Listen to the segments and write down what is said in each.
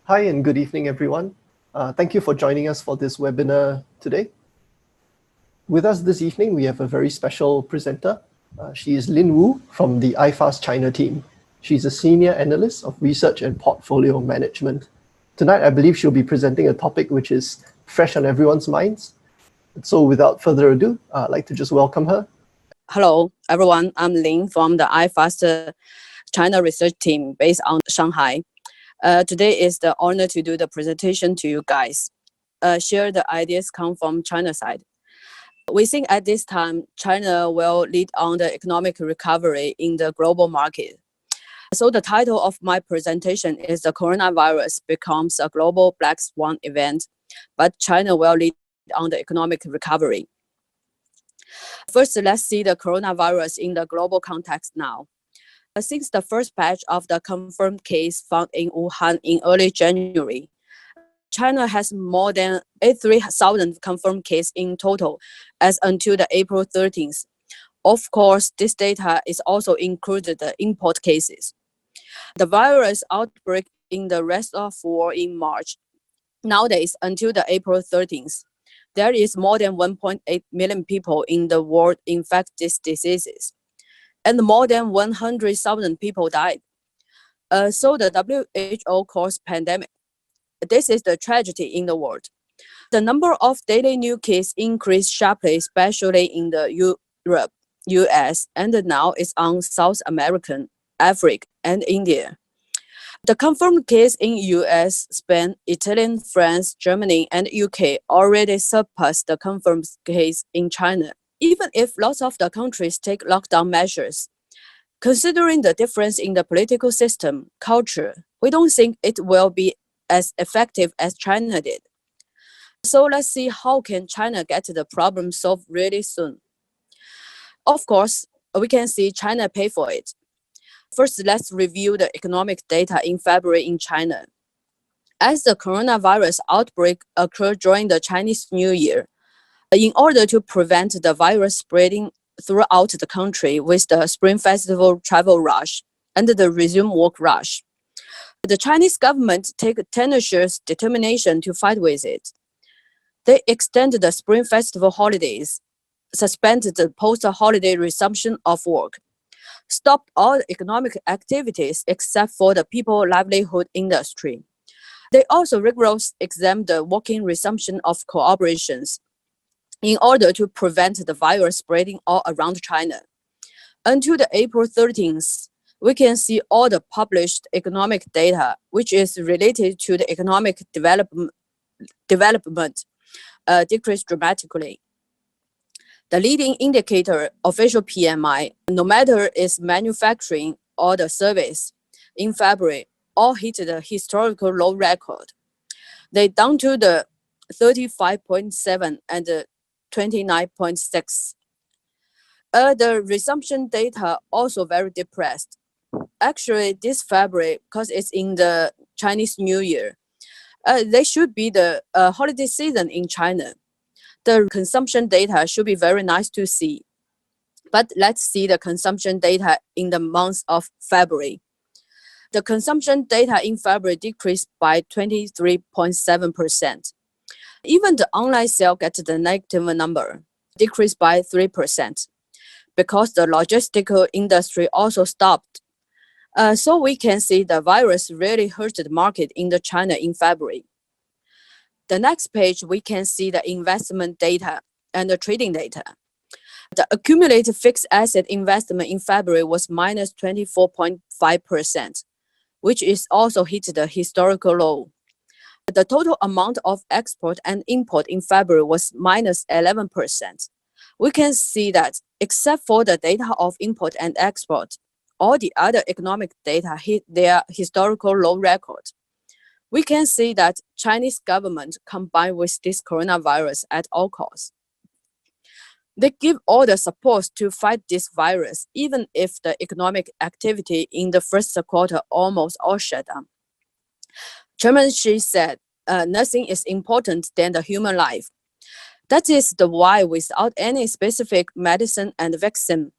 Hi and good evening, everyone. Thank you for joining us for this webinar today. With us this evening, we have a very special presenter. She is Lynn Wu from the iFAST China team. She's a senior analyst of research and portfolio management. Tonight, I believe she'll be presenting a topic which is fresh on everyone's minds. So without further ado, I'd like to just welcome her. Hello, everyone. I'm Lynn from the iFAST China research team based on Shanghai. Today is the honor to do the presentation to you guys. Share the ideas come from China side. We think at this time, China will lead on the economic recovery in the global market. So the title of my presentation is the coronavirus becomes a global black swan event, but China will lead on the economic recovery. First, let's see the coronavirus in the global context now. Since the first batch of the confirmed case found in Wuhan in early January, China has more than 83,000 confirmed cases in total as until the April 13th. Of course, this data is also included the import cases. The virus outbreak in the rest of the world in March. Nowadays, until the April 13th, there is more than 1.8 million people in the world infected these diseases, and more than 100,000 people died. So the WHO calls pandemic. This is the tragedy in the world. The number of daily new cases increased sharply, especially in the Europe, US, and now it's on South America, Africa, and India. The confirmed case in US, Spain, Italy, France, Germany, and UK already surpassed the confirmed case in China, even if lots of the countries take lockdown measures. Considering the difference in the political system, culture, we don't think it will be as effective as China did. So let's see how can China get the problem solved really soon. Of course, we can see China pay for it. First, let's review the economic data in February in China. As the coronavirus outbreak occurred during the Chinese New Year, in order to prevent the virus spreading throughout the country with the Spring Festival travel rush and the resume work rush, the Chinese government take tenacious determination to fight with it. They extended the Spring Festival holidays, suspended the post-holiday resumption of work, stopped all economic activities except for the people livelihood industry. They also rigorously examined the working resumption of cooperations in order to prevent the virus spreading all around China. Until the April 13th, we can see all the published economic data, which is related to the economic development decreased dramatically. The leading indicator, official PMI, no matter it's manufacturing or the service, in February, all hit the historical low record. They down to the 35.7 and the 29.6. The resumption data also very depressed. Actually, this February, because it's in the Chinese New Year, they should be the holiday season in China. The consumption data should be very nice to see. But let's see the consumption data in the month of February. The consumption data in February decreased by 23.7%. Even the online sale gets the negative number, decreased by 3%, because the logistical industry also stopped. So we can see the virus really hurt the market in the China in February. The next page, we can see the investment data and the trading data. The accumulated fixed asset investment in February was minus 24.5%, which is also hit the historical low. The total amount of export and import in February was minus 11%. We can see that except for the data of import and export, all the other economic data hit their historical low record. We can see that Chinese government combined with this coronavirus at all costs. They give all the support to fight this virus, even if the economic activity in the first quarter almost all shut down. Chairman Xi said, nothing is important than the human life. That is the why without any specific medicine and vaccine,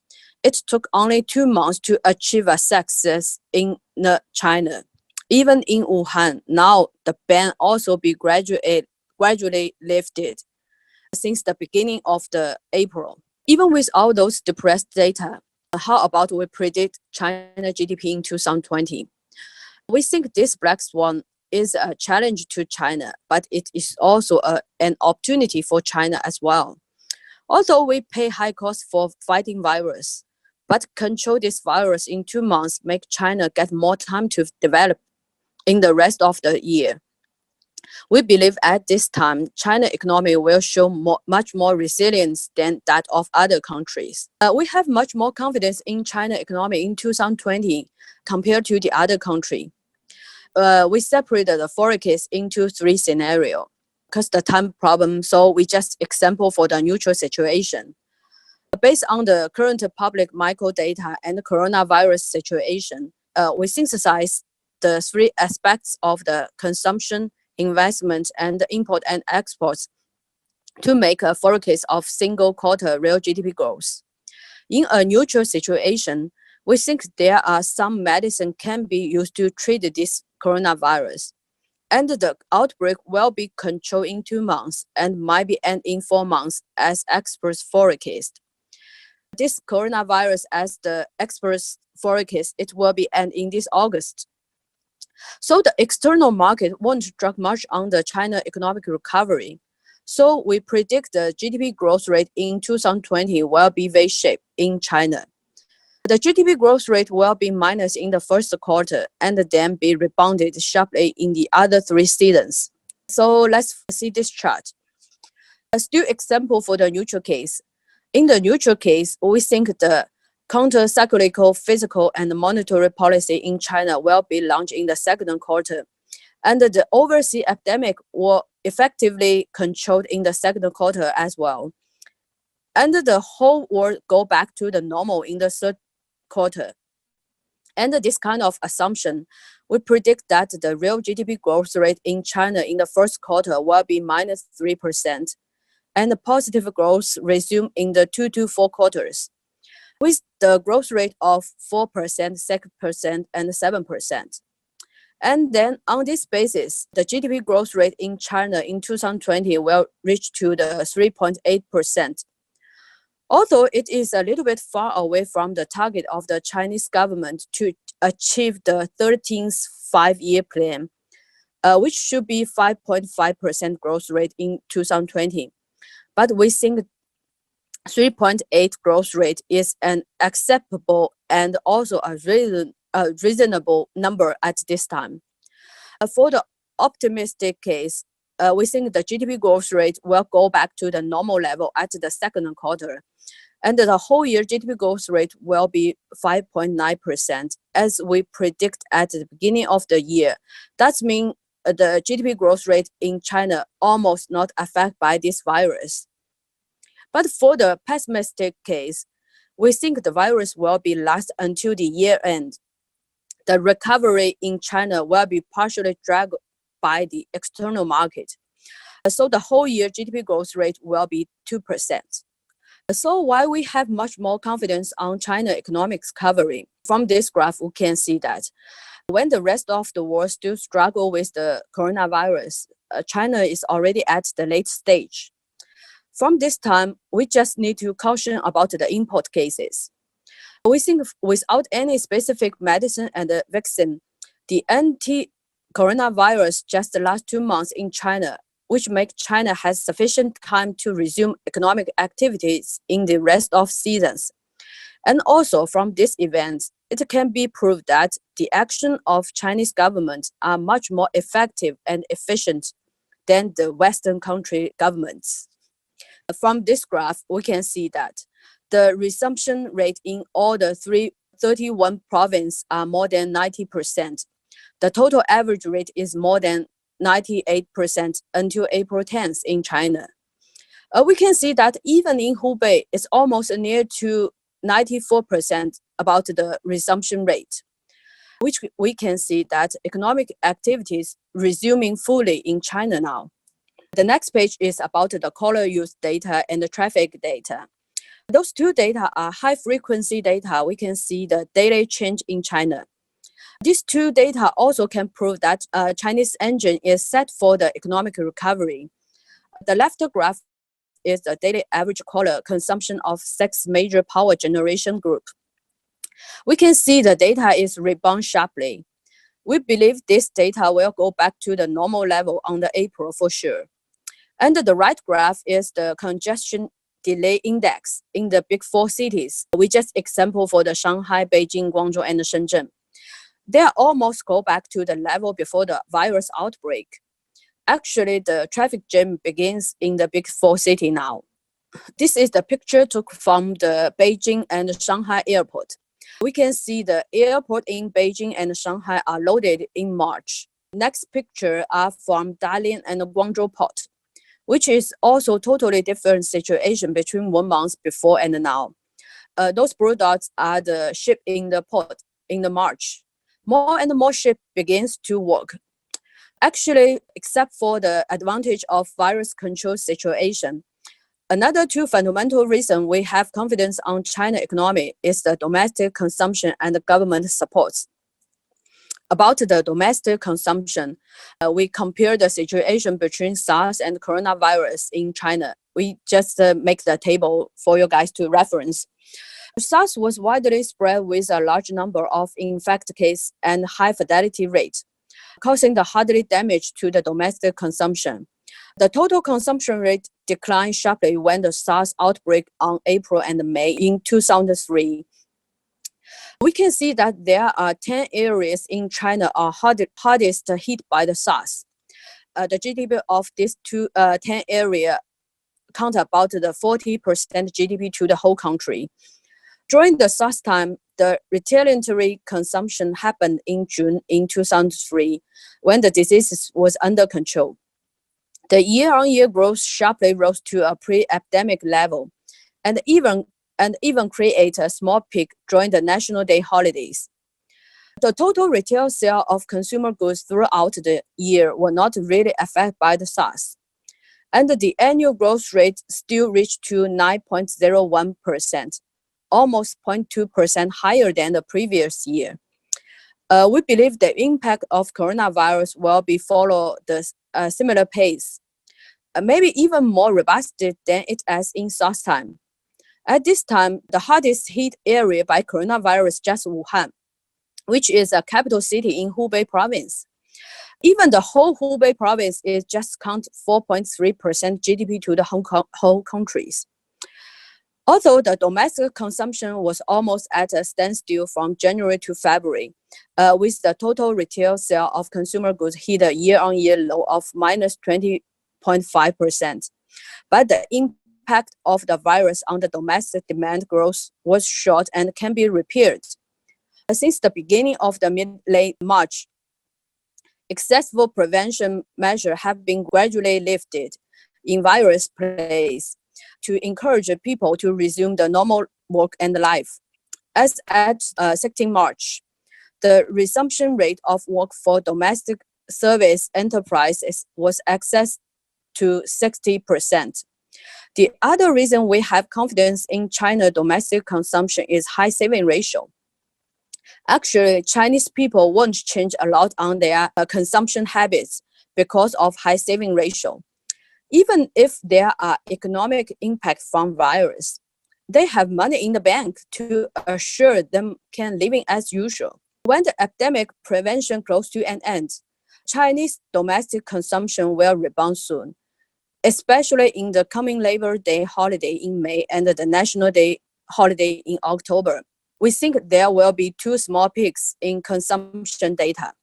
it took only 2 months to achieve a success in China. Even in Wuhan, now the ban also be gradually lifted since the beginning of the April. Even with all those depressed data, how about we predict China GDP in 2020? We think this black swan is a challenge to China, but it is also an opportunity for China as well. Although we pay high cost for fighting virus, but control this virus in 2 months make China get more time to develop in the rest of the year. We believe at this time, China economy will show much more resilience than that of other countries. We have much more confidence in China economy in 2020 compared to the other country. We separated the forecast into 3 scenarios because the time problem, so we just example for the neutral situation. Based on the current public micro data and the coronavirus situation, we synthesize the 3 aspects of the consumption, investment, and import and exports to make a forecast of single quarter real GDP growth. In a neutral situation, we think there are some medicine can be used to treat this coronavirus, and the outbreak will be controlled in 2 months and might be end in 4 months as experts forecast. This coronavirus, as the experts forecast, it will be end in this August. So the external market won't drag much on the China economic recovery. So we predict the GDP growth rate in 2020 will be V-shaped in China. The GDP growth rate will be minus in the first quarter and then be rebounded sharply in the other 3 seasons. So let's see this chart. A still example for the neutral case. In the neutral case, we think the counter-cyclical fiscal and monetary policy in China will be launched in the second quarter, and the overseas epidemic will effectively controlled in the second quarter as well. And the whole world go back to the normal in the third quarter. And this kind of assumption, we predict that the real GDP growth rate in China in the first quarter will be minus 3%, and the positive growth resume in the 2 to 4 quarters, with the growth rate of 4%, 6%, and 7%. And then on this basis, the GDP growth rate in China in 2020 will reach to the 3.8%. Although it is a little bit far away from the target of the Chinese government to achieve the 13th 5-year plan, which should be 5.5% growth rate in 2020. But we think 3.8 growth rate is an acceptable and also a reasonable number at this time. For the optimistic case, we think the GDP growth rate will go back to the normal level at the second quarter, and the whole year GDP growth rate will be 5.9%, as we predict at the beginning of the year. That means the GDP growth rate in China almost not affected by this virus. But for the pessimistic case, we think the virus will be last until the year end. The recovery in China will be partially dragged by the external market. So the whole year GDP growth rate will be 2%. So why we have much more confidence on China economic recovery? From this graph, we can see that when the rest of the world still struggle with the coronavirus, China is already at the late stage. From this time, we just need to caution about the import cases. We think without any specific medicine and vaccine, the anti-coronavirus just the last 2 months in China, which make China has sufficient time to resume economic activities in the rest of seasons. And also from this event, it can be proved that the action of Chinese government are much more effective and efficient than the Western country governments. From this graph, we can see that the resumption rate in all the 31 provinces are more than 90%. The total average rate is more than 98% until April 10th in China. We can see that even in Hubei, it's almost near to 94% about the resumption rate, which we can see that economic activities resuming fully in China now. The next page is about the caller use data and the traffic data. Those 2 data are high frequency data. We can see the daily change in China. These two data also can prove that Chinese engine is set for the economic recovery. The left graph is the daily average quarter consumption of 6 major power generation group. We can see the data is rebound sharply. We believe this data will go back to the normal level on the April for sure. And the right graph is the congestion delay index in the big four cities. We just example for the Shanghai, Beijing, Guangzhou, and Shenzhen. They almost go back to the level before the virus outbreak. Actually, the traffic jam begins in the big four city now. This is the picture took from the Beijing and Shanghai airport. We can see the airport in Beijing and Shanghai are loaded in March. Next picture are from Dalian and Guangzhou port, which is also totally different situation between 1 month before and now. Those blue dots are the ship in the port in the March. More and more ship begins to work. Actually, except for the advantage of virus control situation, another two fundamental reasons we have confidence on China economy is the domestic consumption and the government supports. About the domestic consumption, we compare the situation between SARS and coronavirus in China. We just make the table for you guys to reference. SARS was widely spread with a large number of infected cases and high fatality rate, causing the hardly damage to the domestic consumption. The total consumption rate declined sharply when the SARS outbreak on April and May in 2003. We can see that there are 10 areas in China are hardest hit by the SARS. The GDP of these 10 areas count about the 40% GDP to the whole country. During the SARS time, the retaliatory consumption happened in June in 2003 when the disease was under control. The year-on-year growth sharply rose to a pre-epidemic level and even create a small peak during the National Day holidays. The total retail sale of consumer goods throughout the year were not really affected by the SARS. And the annual growth rate still reached to 9.01%, almost 0.2% higher than the previous year. We believe the impact of coronavirus will be follow the similar pace, maybe even more robust than it is in SARS time. At this time, the hardest hit area by coronavirus just Wuhan, which is a capital city in Hubei province. Even the whole Hubei province is just count 4.3% GDP to the whole countries. Although the domestic consumption was almost at a standstill from January to February, with the total retail sale of consumer goods hit a year-on-year low of minus 20.5%. But the impact of the virus on the domestic demand growth was short and can be repaired. Since the beginning of the mid-late March, accessible prevention measures have been gradually lifted in various places to encourage people to resume the normal work and life. As at 16 March, the resumption rate of work for domestic service enterprises was accessed to 60%. The other reason we have confidence in China domestic consumption is high saving ratio. Actually, Chinese people won't change a lot on their consumption habits because of high saving ratio. Even if there are economic impact from virus, they have money in the bank to assure them can living as usual. When the epidemic prevention close to an end, Chinese domestic consumption will rebound soon, especially in the coming Labor Day holiday in May and the National Day holiday in October. We think there will be two small peaks in consumption data.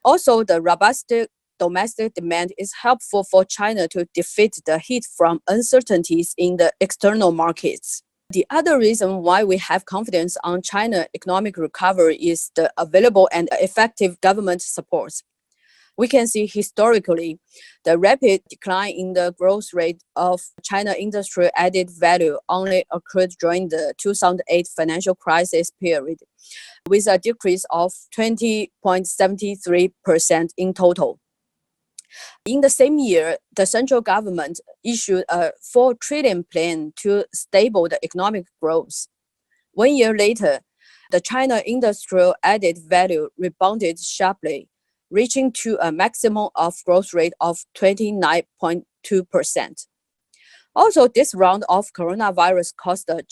Also, the robust domestic demand is helpful for China to defeat the heat from uncertainties in the external markets. The other reason why we have confidence on China economic recovery is the available and effective government supports. We can see historically, the rapid decline in the growth rate of China industrial added value only occurred during the 2008 financial crisis period, with a decrease of 20.73% in total. In the same year, the central government issued a 4 trillion plan to stabilize the economic growth. 1 year later, The China industrial added value rebounded sharply, reaching to a maximum of growth rate of 29.2%. Also, this round of coronavirus caused the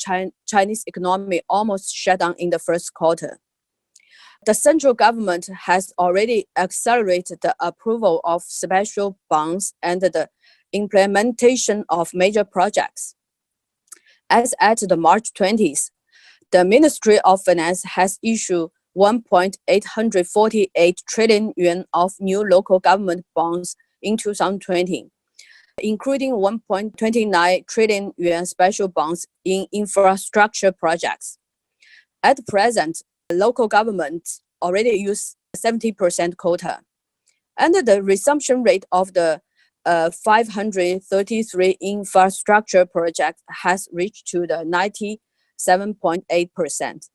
Chinese economy almost shut down in the first quarter. The central government has already accelerated the approval of special bonds and the implementation of major projects. As at the March 20th, the Ministry of Finance has issued 1.848 trillion yuan of new local government bonds in 2020, including 1.29 trillion yuan special bonds in infrastructure projects. At present, local governments already use 70% quota, and the resumption rate of the 533 infrastructure project has reached to the 97.8%.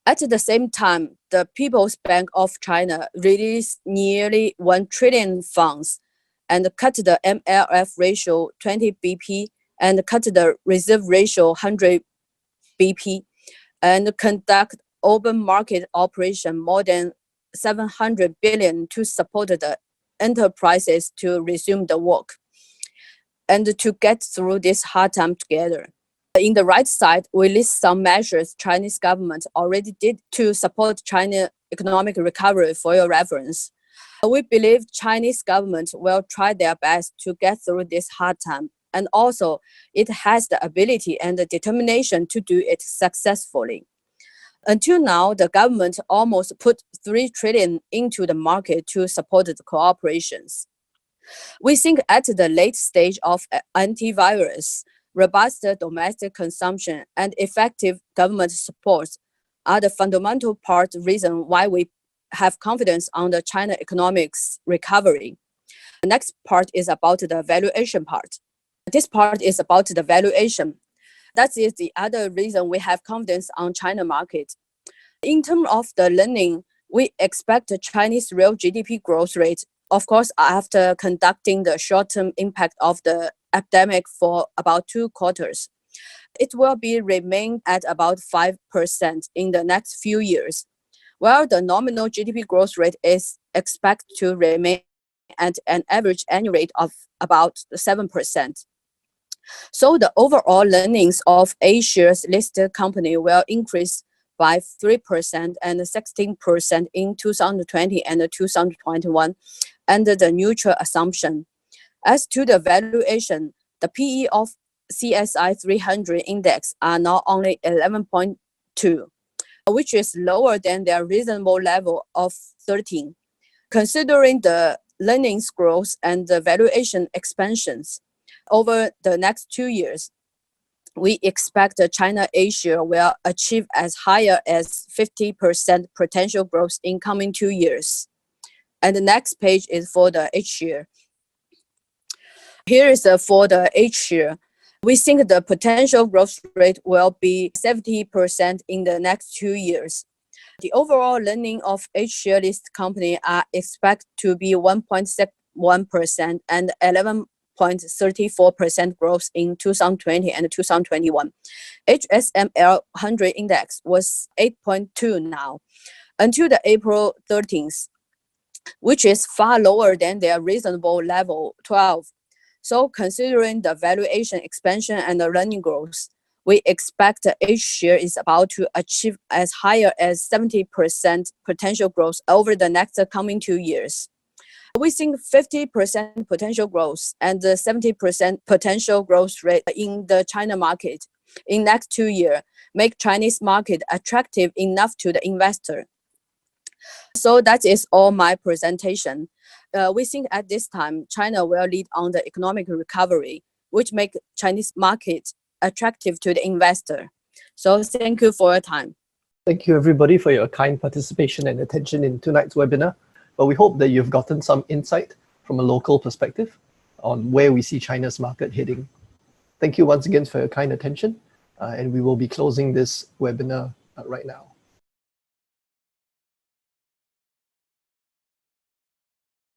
At the same time, the People's Bank of China released nearly 1 trillion funds and cut the MLF ratio 20 BP and cut the reserve ratio 100 BP and conduct open market operation more than 700 billion to support the enterprises to resume the work and to get through this hard time together. In the right side, we list some measures Chinese government already did to support China economic recovery for your reference. We believe Chinese government will try their best to get through this hard time, and also it has the ability and the determination to do it successfully. Until now, the government almost put 3 trillion into the market to support the cooperations. We think at the late stage of antivirus, robust domestic consumption and effective government support are the fundamental reason why we have confidence on the China economics recovery. The next part is about the valuation part. This part is about the valuation. That is the other reason we have confidence on China market. In terms of the learning, we expect the Chinese real GDP growth rate, of course, after conducting the short-term impact of the epidemic for about 2 quarters. It will remain at about 5% in the next few years, while the nominal GDP growth rate is expected to remain at an average annual rate of about 7%. So the overall earnings of A-shares listed company will increase by 3% and 16% in 2020 and 2021 under the neutral assumption. As to the valuation, the PE of CSI 300 index are now only 11.2, which is lower than their reasonable level of 13. Considering the earnings growth and the valuation expansions over the next 2 years, we expect the China A-share will achieve as higher as 50% potential growth in coming 2 years. And the next page is for the H-share. Here is for the H-share. We think the potential growth rate will be 70% in the next 2 years. The overall earning of H-share list company are expected to be 1.61% and 11.34% growth in 2020 and 2021. HSML 100 index was 8.2 now until the April 13th, which is far lower than their reasonable level 12. So considering the valuation expansion and the earning growth, we expect the H-share is about to achieve as higher as 70% potential growth over the next coming 2 years. We think 50% potential growth and the 70% potential growth rate in the China market in next 2 years make Chinese market attractive enough to the investor. So that is all my presentation. We think at this time, China will lead on the economic recovery, which make Chinese market attractive to the investor. So thank you for your time. Thank you everybody for your kind participation and attention in tonight's webinar. But we hope that you've gotten some insight from a local perspective on where we see China's market heading. Thank you once again for your kind attention, and we will be closing this webinar right now.